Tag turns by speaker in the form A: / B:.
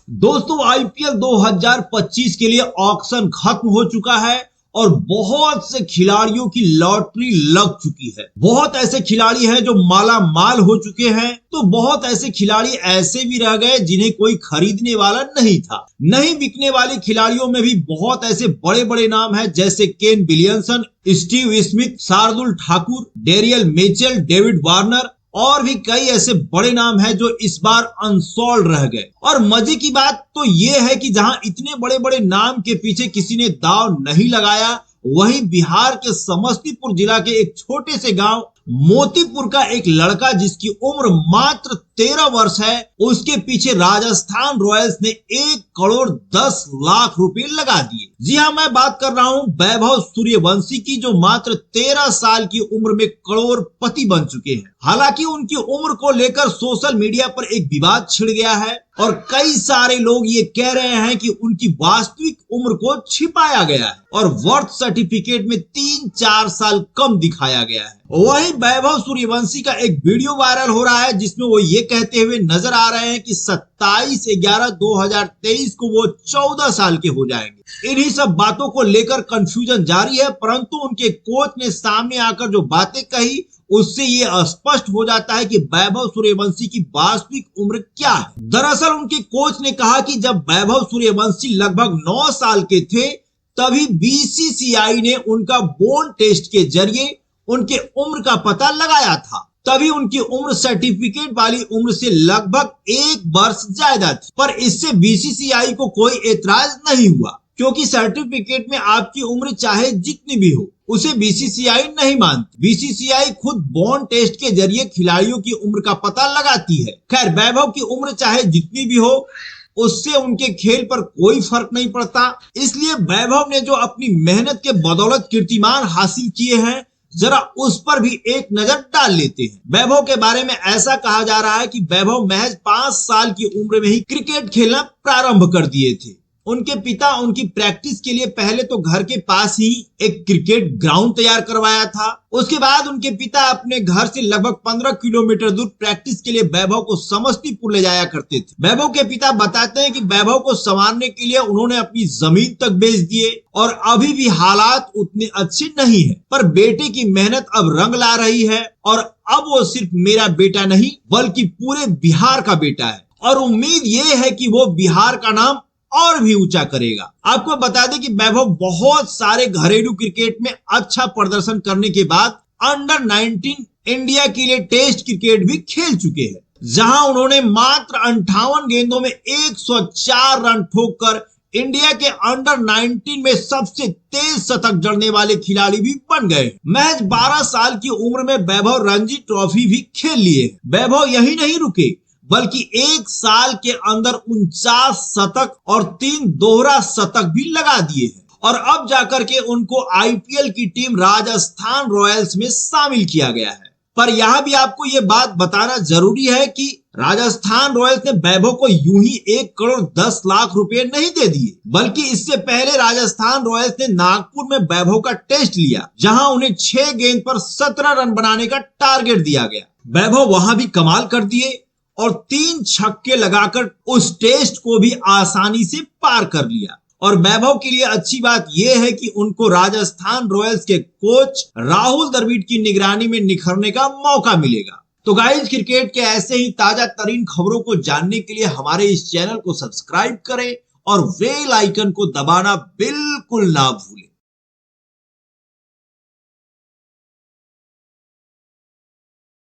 A: दोस्तों आईपीएल 2025 के लिए ऑक्शन खत्म हो चुका है और बहुत से खिलाड़ियों की लॉटरी लग चुकी है। बहुत ऐसे खिलाड़ी हैं जो माला माल हो चुके हैं, तो बहुत ऐसे खिलाड़ी ऐसे भी रह गए जिन्हें कोई खरीदने वाला नहीं था। नहीं बिकने वाले खिलाड़ियों में भी बहुत ऐसे बड़े बड़े नाम हैं, जैसे Kane Williamson, Steve Smith, Shardul Thakur, Daryl Mitchell, David Warner और भी कई ऐसे बड़े नाम हैं जो इस बार अनसोल्ड रह गए। और मजे की बात तो ये है कि जहां इतने बड़े बड़े नाम के पीछे किसी ने दांव नहीं लगाया, वहीं बिहार के समस्तीपुर जिला के एक छोटे से गांव मोतीपुर का एक लड़का जिसकी उम्र मात्र 13 वर्ष है, उसके पीछे राजस्थान रॉयल्स ने 1 करोड़ 10 लाख रुपए लगा दिए। जी हाँ, मैं बात कर रहा हूं वैभव सूर्यवंशी की, जो मात्र 13 साल की उम्र में करोड़पति बन चुके हैं। हालांकि उनकी उम्र को लेकर सोशल मीडिया पर एक विवाद छिड़ गया है और कई सारे लोग ये कह रहे हैं कि उनकी वास्तविक उम्र को छिपाया गया है और बर्थ सर्टिफिकेट में 3-4 साल कम दिखाया गया है। वहीं वैभव सूर्यवंशी का एक वीडियो वायरल हो रहा है जिसमें वो ये कहते हुए नजर आ रहे हैं कि 27/11/2023 को वो 14 साल के हो जाएंगे। इन्हीं सब बातों को लेकर कंफ्यूजन जारी है, परंतु उनके कोच ने सामने आकर जो बातें कही उससे ये स्पष्ट हो जाता है कि वैभव सूर्यवंशी की वास्तविक उम्र क्या है। दरअसल उनके कोच ने कहा कि जब वैभव सूर्यवंशी लगभग 9 साल के थे, तभी बीसीसीआई ने उनका बोन टेस्ट के जरिए उनके उम्र का पता लगाया था। तभी उनकी उम्र सर्टिफिकेट वाली उम्र से लगभग 1 वर्ष ज्यादा थी, पर इससे बीसीसीआई को कोई एतराज नहीं हुआ, क्योंकि सर्टिफिकेट में आपकी उम्र चाहे जितनी भी हो उसे बीसीसीआई नहीं मानती। बीसीसीआई खुद बॉर्न टेस्ट के जरिए खिलाड़ियों की उम्र का पता लगाती है। खैर, वैभव की उम्र चाहे जितनी भी हो उससे उनके खेल पर कोई फर्क नहीं पड़ता। इसलिए वैभव ने जो अपनी मेहनत के बदौलत कीर्तिमान हासिल किए हैं, जरा उस पर भी एक नजर डाल लेते हैं। वैभव के बारे में ऐसा कहा जा रहा है कि वैभव महज 5 साल की उम्र में ही क्रिकेट खेलना प्रारंभ कर दिए थे। उनके पिता उनकी प्रैक्टिस के लिए पहले तो घर के पास ही एक क्रिकेट ग्राउंड तैयार करवाया था। उसके बाद उनके पिता अपने घर से लगभग 15 किलोमीटर दूर प्रैक्टिस के लिए वैभव को समस्तीपुर ले जाया करते थे। वैभव के पिता बताते हैं कि वैभव को संवारने के लिए उन्होंने अपनी जमीन तक बेच दिए और अभी भी हालात उतने अच्छे नहीं है, पर बेटे की मेहनत अब रंग ला रही है और अब वो सिर्फ मेरा बेटा नहीं बल्कि पूरे बिहार का बेटा है और उम्मीद ये है कि वो बिहार का नाम और भी ऊंचा करेगा। आपको बता दें कि वैभव बहुत सारे घरेलू क्रिकेट में अच्छा प्रदर्शन करने के बाद अंडर 19 इंडिया के लिए टेस्ट क्रिकेट भी खेल चुके हैं, जहां उन्होंने मात्र 58 गेंदों में 104 रन ठोककर इंडिया के अंडर 19 में सबसे तेज शतक जड़ने वाले खिलाड़ी भी बन गए। महज 12 साल की उम्र में वैभव रणजी ट्रॉफी भी खेल लिए। वैभव यही नहीं रुके, बल्कि 1 साल के अंदर 49 शतक और 3 दोहरा शतक भी लगा दिए हैं और अब जाकर के उनको आईपीएल की टीम राजस्थान रॉयल्स में शामिल किया गया है। पर यहाँ भी आपको ये बात बताना जरूरी है कि राजस्थान रॉयल्स ने वैभव को यूं ही 1 करोड़ 10 लाख रुपए नहीं दे दिए, बल्कि इससे पहले राजस्थान रॉयल्स ने नागपुर में वैभव का टेस्ट लिया, जहां उन्हें 6 गेंद पर 17 रन बनाने का टारगेट दिया गया। वैभव वहां भी कमाल कर दिए और 3 छक्के लगाकर उस टेस्ट को भी आसानी से पार कर लिया। और वैभव के लिए अच्छी बात यह है कि उनको राजस्थान रॉयल्स के कोच राहुल द्रविड़ की निगरानी में निखरने का मौका मिलेगा। तो गाइस, क्रिकेट के ऐसे ही ताजा तरीन खबरों को जानने के लिए हमारे इस चैनल को सब्सक्राइब करें और बेल आइकन को दबाना बिल्कुल ना भूलें।